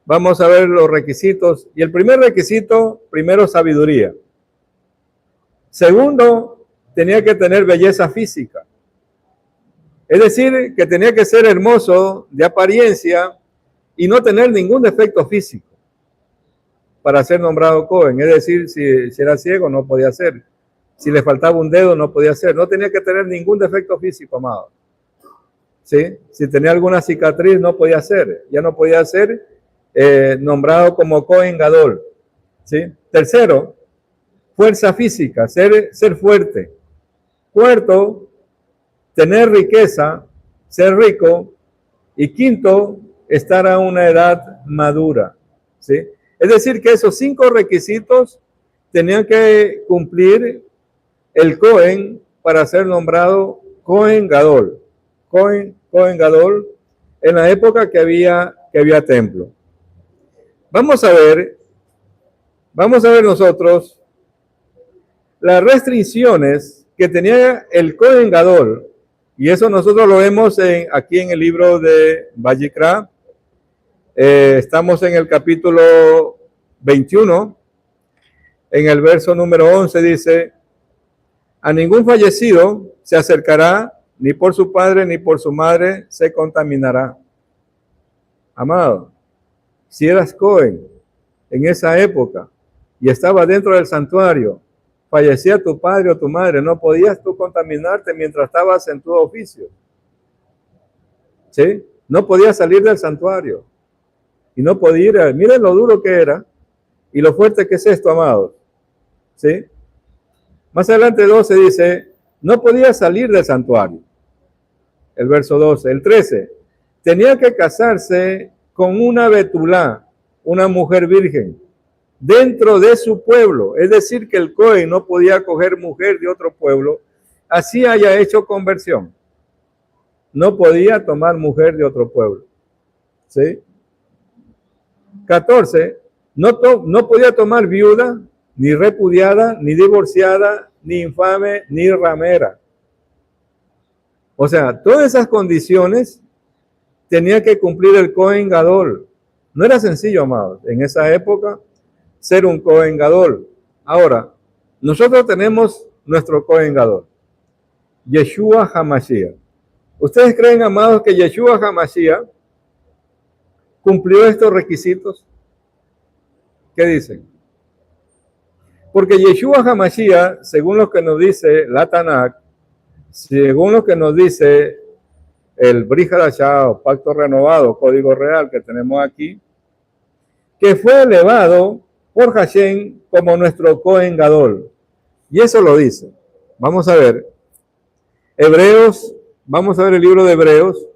Vamos a ver los requisitos. Y el primer requisito, primero, sabiduría. Segundo, tenía que tener belleza física. Es decir, que tenía que ser hermoso de apariencia y no tener ningún defecto físico para ser nombrado Cohen. Es decir, si era ciego, no podía ser. Si le faltaba un dedo, no podía ser. No tenía que tener ningún defecto físico, amado. ¿Sí? Si tenía alguna cicatriz, no podía ser. Ya no podía ser nombrado como Cohen Gadol. ¿Sí? Tercero, fuerza física, ser fuerte. Cuarto, tener riqueza, ser rico. Y quinto, estar a una edad madura. ¿Sí? Es decir, que esos 5 requisitos tenían que cumplir el Cohen para ser nombrado Cohen Gadol. Cohen Gadol, en la época que había templo. Vamos a ver nosotros las restricciones que tenía el Cohen Gadol, y eso nosotros lo vemos aquí en el libro de Vayikra. Estamos en el capítulo 21, en el verso número 11 dice: a ningún fallecido se acercará, ni por su padre ni por su madre se contaminará. Amado, si eras Cohen en esa época y estaba dentro del santuario, fallecía tu padre o tu madre, no podías tú contaminarte mientras estabas en tu oficio. ¿Sí? No podías salir del santuario. Y no podía ir. Miren lo duro que era y lo fuerte que es esto, amados. ¿Sí? Más adelante 12 dice: no podía salir del santuario. El verso 12. El 13. Tenía que casarse con una betulá, una mujer virgen. dentro de su pueblo. Es decir, que el Cohen no podía coger mujer de otro pueblo, así haya hecho conversión. No podía tomar mujer de otro pueblo. ¿Sí? 14. No podía tomar viuda, ni repudiada, ni divorciada, ni infame, ni ramera. O sea, todas esas condiciones tenía que cumplir el Cohen Gadol. No era sencillo, amados, en esa época ser un Cohen Gadol. Ahora, nosotros tenemos nuestro Cohen Gadol, Yeshua HaMashiach. ¿Ustedes creen, amados, que Yeshua HaMashiach cumplió estos requisitos? ¿Qué dicen? Porque Yeshua HaMashiach, según lo que nos dice la Tanakh, según lo que nos dice el Brit Hadashah, o Pacto Renovado, Código Real que tenemos aquí, que fue elevado por Hashem como nuestro Cohen Gadol. Y eso lo dice. Vamos a ver. Hebreos, vamos a ver el libro de Hebreos.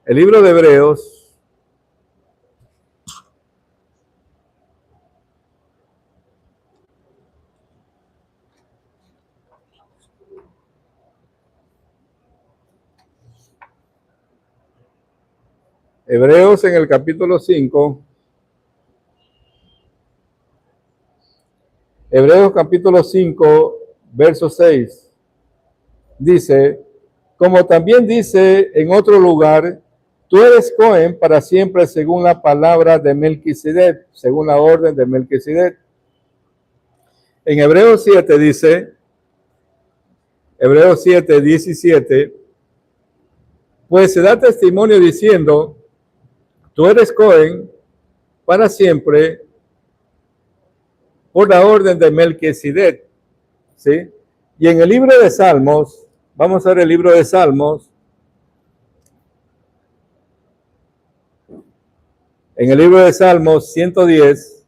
El libro de Hebreos. Hebreos en el capítulo 5. Hebreos capítulo 5, verso 6. Dice, como también dice en otro lugar, tú eres Cohen para siempre según la palabra de Melquisedec, según la orden de Melquisedec. En Hebreos 7 dice, Hebreos 7, 17, pues se da testimonio diciendo, tú eres Cohen para siempre por la orden de Melquisedec, ¿sí? Y en el libro de Salmos, vamos a ver el libro de Salmos, en el libro de Salmos 110,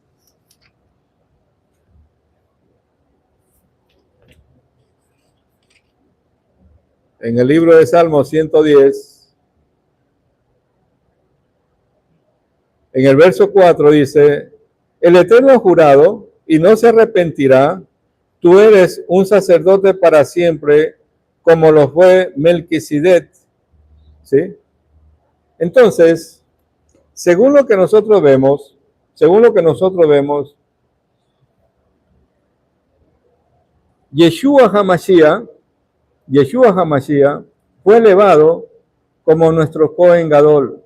en el libro de Salmos 110, en el verso 4 dice, el Eterno ha jurado y no se arrepentirá, tú eres un sacerdote para siempre, como lo fue Melquisedec, ¿sí? Entonces, según lo que nosotros vemos, Yeshua HaMashiach fue elevado como nuestro Cohen Gadol.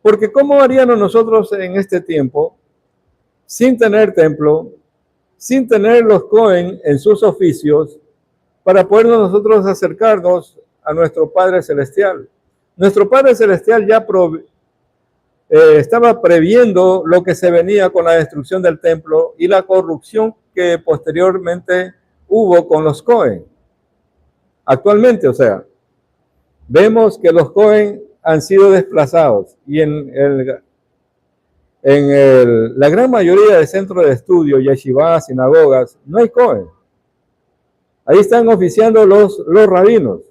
Porque ¿cómo haríamos nosotros en este tiempo, sin tener templo, sin tener los Cohen en sus oficios, para poder nosotros acercarnos a nuestro Padre Celestial? Nuestro Padre Celestial ya estaba previendo lo que se venía con la destrucción del templo y la corrupción que posteriormente hubo con los Cohen. Actualmente, o sea, vemos que los Cohen han sido desplazados y la gran mayoría de centros de estudio, yeshivas, sinagogas, no hay Cohen. Ahí están oficiando los rabinos.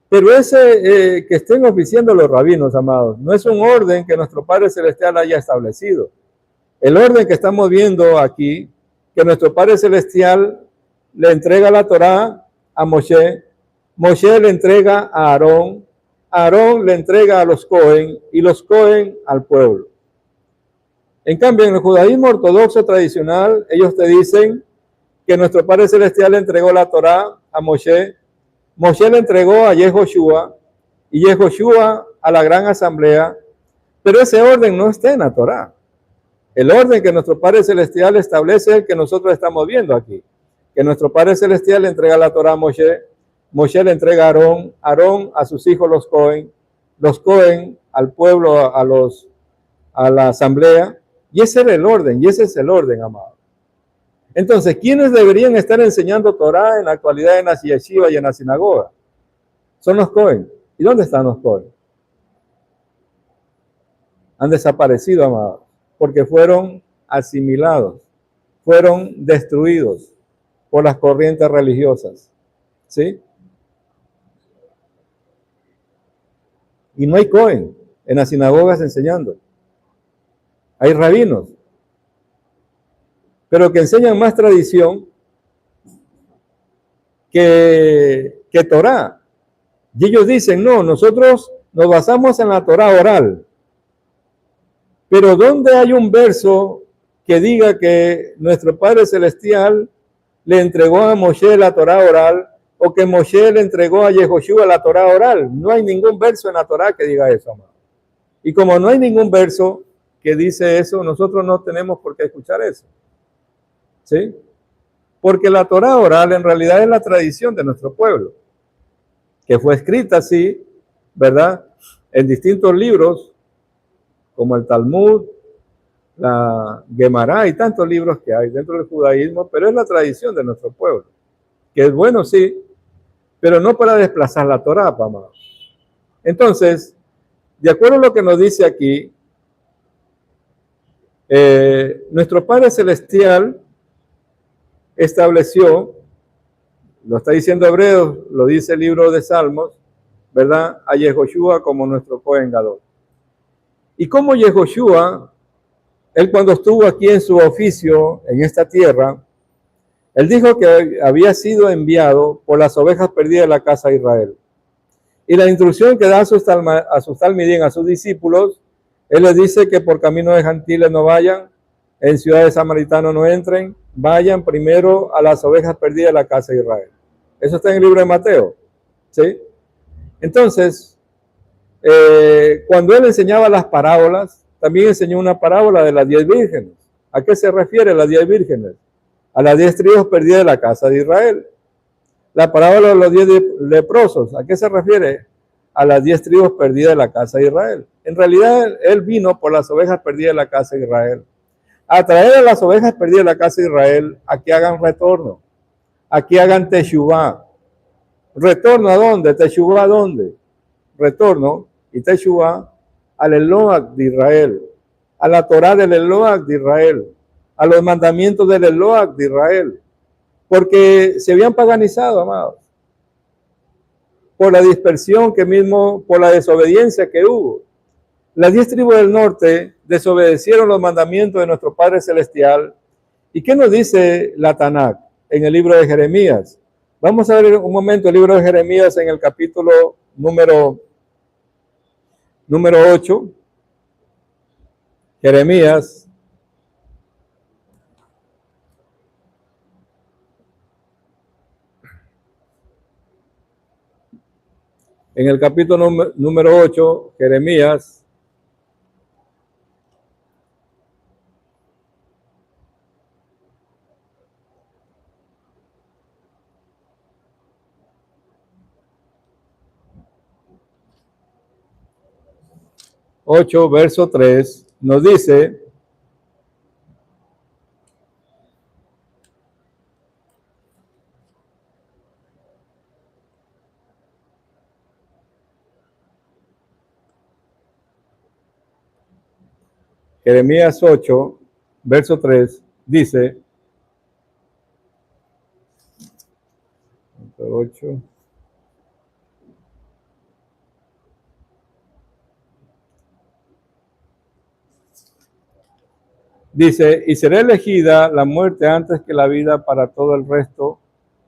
Pero ese que estén oficiando los rabinos, amados, no es un orden que nuestro Padre Celestial haya establecido. El orden que estamos viendo aquí, que nuestro Padre Celestial le entrega la Torá a Moshe, Moshe le entrega a Aarón, Aarón le entrega a los Cohen y los Cohen al pueblo. En cambio, en el judaísmo ortodoxo tradicional, ellos te dicen que nuestro Padre Celestial le entregó la Torá a Moshe, Moshe le entregó a Yehoshua y Yehoshua a la gran asamblea, pero ese orden no está en la Torá. El orden que nuestro Padre Celestial establece es el que nosotros estamos viendo aquí. Que nuestro Padre Celestial le entrega la Torá a Moshe, Moshe le entrega a Aarón, Aarón a sus hijos los Cohen al pueblo, a la asamblea, y ese era el orden, y ese es el orden, amado. Entonces, ¿quiénes deberían estar enseñando Torá en la actualidad en la yeshiva y en la sinagoga? Son los Cohen. ¿Y dónde están los Cohen? Han desaparecido, amados, porque fueron asimilados, fueron destruidos por las corrientes religiosas, ¿sí? Y no hay Cohen. en las sinagogas enseñando. Hay rabinos, pero que enseñan más tradición que Torá. Y ellos dicen, no, nosotros nos basamos en la Torá oral. Pero ¿dónde hay un verso que diga que nuestro Padre Celestial le entregó a Moshe la Torá oral o que Moshe le entregó a Yehoshua la Torá oral? No hay ningún verso en la Torá que diga eso, amado. Y como no hay ningún verso que dice eso, nosotros no tenemos por qué escuchar eso. ¿Sí? Porque la Torá oral en realidad es la tradición de nuestro pueblo, que fue escrita así, ¿verdad? En distintos libros, como el Talmud, la Gemara y tantos libros que hay dentro del judaísmo, pero es la tradición de nuestro pueblo, que es bueno, sí, pero no para desplazar la Torá, amado. Entonces, de acuerdo a lo que nos dice aquí, nuestro Padre Celestial estableció, lo está diciendo Hebreos, lo dice el libro de Salmos, ¿verdad? A Yehoshua como nuestro Cohen Gadol. Y como Yehoshua, él cuando estuvo aquí en su oficio, en esta tierra, él dijo que había sido enviado por las ovejas perdidas de la casa de Israel. Y la instrucción que da a sus talmidín, a sus discípulos, él les dice que por caminos de gentiles no vayan, en ciudades samaritanas no entren, vayan primero a las ovejas perdidas de la casa de Israel. Eso está en el libro de Mateo, ¿sí? Entonces, cuando él enseñaba las parábolas, también enseñó una parábola de las 10 vírgenes. ¿A qué se refiere las 10 vírgenes? A las 10 tribus perdidas de la casa de Israel. La parábola de los 10 leprosos, ¿a qué se refiere? A las 10 tribus perdidas de la casa de Israel. En realidad, él vino por las ovejas perdidas de la casa de Israel. A traer a las ovejas perdidas de la casa de Israel a que hagan retorno, a que hagan teshuvá. ¿Retorno a dónde? ¿Teshuvá a dónde? Retorno y teshuvá al Eloach de Israel, a la Torá del Eloach de Israel, a los mandamientos del Eloach de Israel, porque se habían paganizado, amados, por la dispersión que mismo, por la desobediencia que hubo. Las 10 tribus del norte desobedecieron los mandamientos de nuestro Padre Celestial. ¿Y qué nos dice la Tanakh en el libro de Jeremías? Vamos a ver un momento el libro de Jeremías en el capítulo número 8. Jeremías. En el capítulo número 8, Jeremías. Verso 3, nos dice: Jeremías 8, verso 3, dice, 8, dice, y será elegida la muerte antes que la vida para todo el resto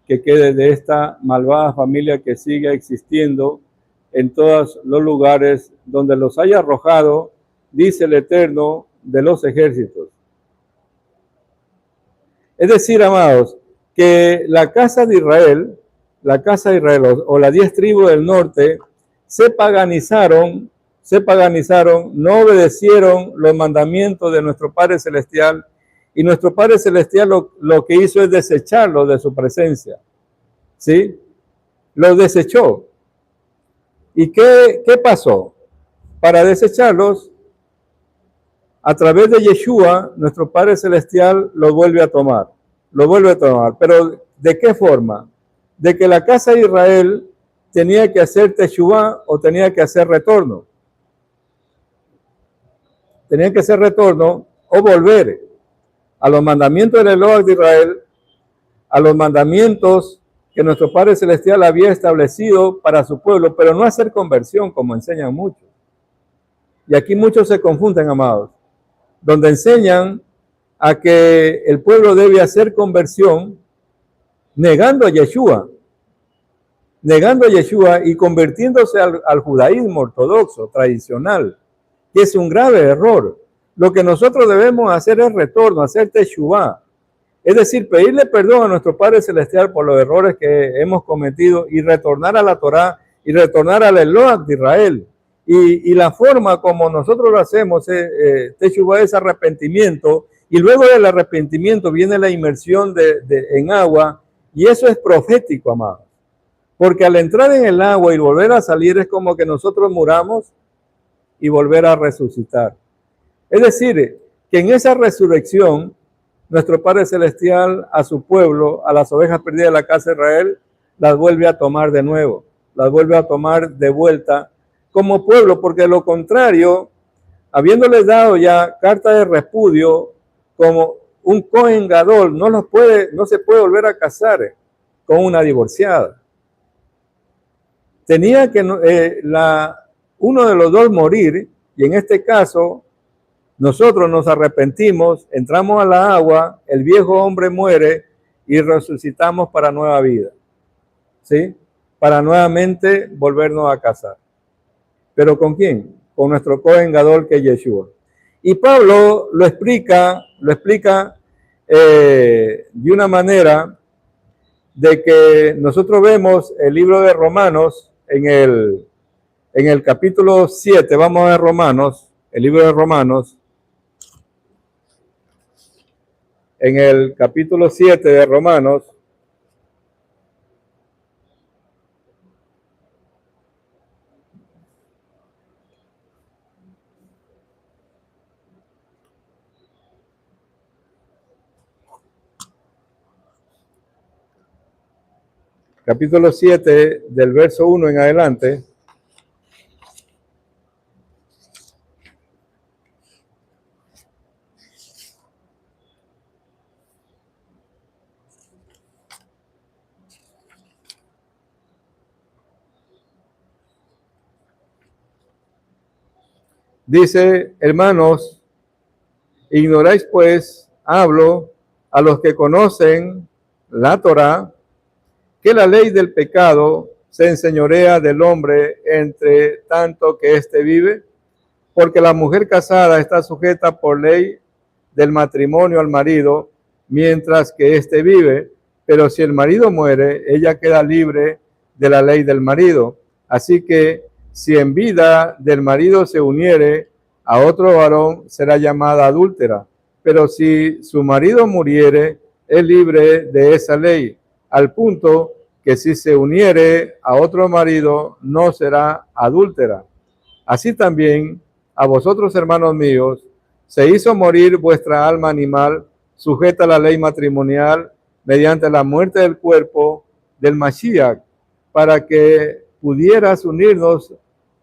que quede de esta malvada familia que sigue existiendo en todos los lugares donde los haya arrojado, dice el Eterno de los ejércitos. Es decir, amados, que la casa de Israel o las 10 tribus del norte se paganizaron, no obedecieron los mandamientos de nuestro Padre Celestial, y nuestro Padre Celestial lo que hizo es desecharlos de su presencia, ¿sí? Los desechó. ¿Y qué pasó? Para desecharlos, a través de Yeshua, nuestro Padre Celestial lo vuelve a tomar. Pero ¿de qué forma? De que la casa de Israel tenía que hacer teshuvá o tenía que hacer retorno. Tenían que hacer retorno o volver a los mandamientos del Eloach de Israel, a los mandamientos que nuestro Padre Celestial había establecido para su pueblo, pero no hacer conversión como enseñan muchos. Y aquí muchos se confunden, amados, donde enseñan a que el pueblo debe hacer conversión negando a Yeshua y convirtiéndose al judaísmo ortodoxo, tradicional, que es un grave error. Lo que nosotros debemos hacer es retorno, hacer teshuvá, es decir, pedirle perdón a nuestro Padre Celestial por los errores que hemos cometido y retornar a la Torá y retornar al Elohim de Israel. Y la forma como nosotros lo hacemos, teshuvá es arrepentimiento, y luego del arrepentimiento viene la inmersión en agua, y eso es profético, amado. Porque al entrar en el agua y volver a salir es como que nosotros muramos y volver a resucitar. Es decir, que en esa resurrección, nuestro Padre Celestial a su pueblo, a las ovejas perdidas de la casa de Israel, las vuelve a tomar de nuevo, las vuelve a tomar de vuelta como pueblo, porque de lo contrario, habiéndoles dado ya carta de repudio, como un Cohen Gadol, no se puede volver a casar con una divorciada. Tenía que uno de los dos morir, y en este caso nosotros nos arrepentimos, entramos a la agua, el viejo hombre muere y resucitamos para nueva vida, ¿sí? Para nuevamente volvernos a casar. ¿Pero con quién? Con nuestro Cohen Gadol, que es Yeshua. Y Pablo lo explica de una manera de que nosotros vemos el libro de Romanos en el capítulo 7, vamos a ver Romanos, el libro de Romanos, en el capítulo 7 de Romanos, capítulo 7 del verso 1 en adelante. Dice, hermanos, ignoráis pues, hablo a los que conocen la Torá, que la ley del pecado se enseñorea del hombre entre tanto que éste vive, porque la mujer casada está sujeta por ley del matrimonio al marido, mientras que éste vive, pero si el marido muere, ella queda libre de la ley del marido. Así que si en vida del marido se uniere a otro varón, será llamada adúltera. Pero si su marido muriere, es libre de esa ley, al punto que si se uniere a otro marido, no será adúltera. Así también, a vosotros, hermanos míos, se hizo morir vuestra alma animal, sujeta a la ley matrimonial, mediante la muerte del cuerpo del Mashiach, para que pudieras unirnos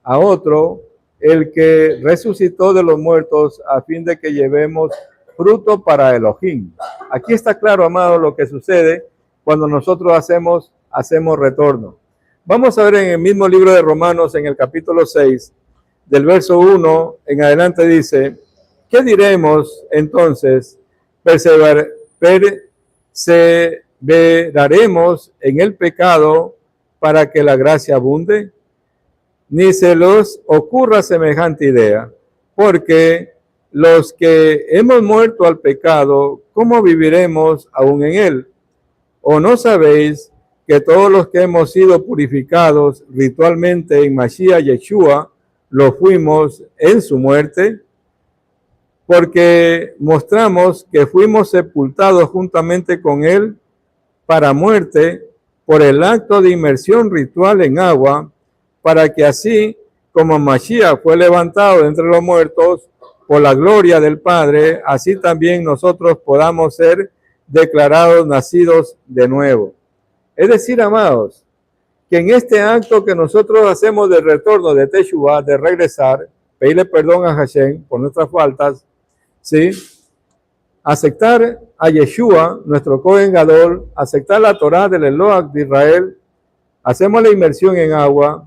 a otro, el que resucitó de los muertos, a fin de que llevemos fruto para Elohim. Aquí está claro, amado, lo que sucede cuando nosotros hacemos retorno. Vamos a ver en el mismo libro de Romanos, en el capítulo 6, del verso 1 en adelante, dice, ¿qué diremos entonces? ¿Perseveraremos en el pecado para que la gracia abunde? Ni se los ocurra semejante idea, porque los que hemos muerto al pecado, ¿cómo viviremos aún en él? ¿O no sabéis que todos los que hemos sido purificados ritualmente en Mashiach Yeshua, lo fuimos en su muerte? Porque mostramos que fuimos sepultados juntamente con él para muerte por el acto de inmersión ritual en agua, para que así como Mashiach fue levantado de entre los muertos por la gloria del Padre, así también nosotros podamos ser declarados nacidos de nuevo. Es decir, amados, que en este acto que nosotros hacemos de retorno, de Teshuvah, de regresar, pedirle perdón a Hashem por nuestras faltas, ¿sí? Aceptar a Yeshua, nuestro Cohen Gadol, aceptar la Torá del Elohim de Israel, hacemos la inmersión en agua,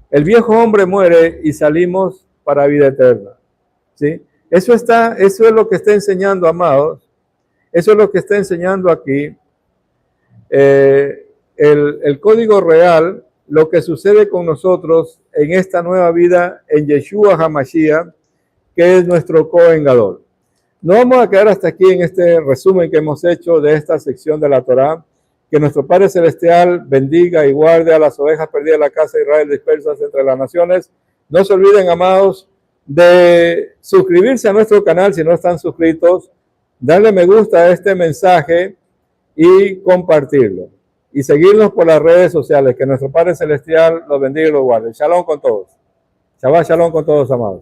el viejo hombre muere y salimos para vida eterna. ¿Sí? Eso es lo que está enseñando, amados. Eso es lo que está enseñando aquí. El código real, lo que sucede con nosotros en esta nueva vida en Yeshua HaMashiach, que es nuestro Cohen Gadol. No vamos a quedar hasta aquí en este resumen que hemos hecho de esta sección de la Torá. Que nuestro Padre Celestial bendiga y guarde a las ovejas perdidas de la casa de Israel dispersas entre las naciones. No se olviden, amados, de suscribirse a nuestro canal si no están suscritos, darle me gusta a este mensaje y compartirlo. Y seguirnos por las redes sociales. Que nuestro Padre Celestial los bendiga y los guarde. Shalom con todos. Shabbat shalom con todos, amados.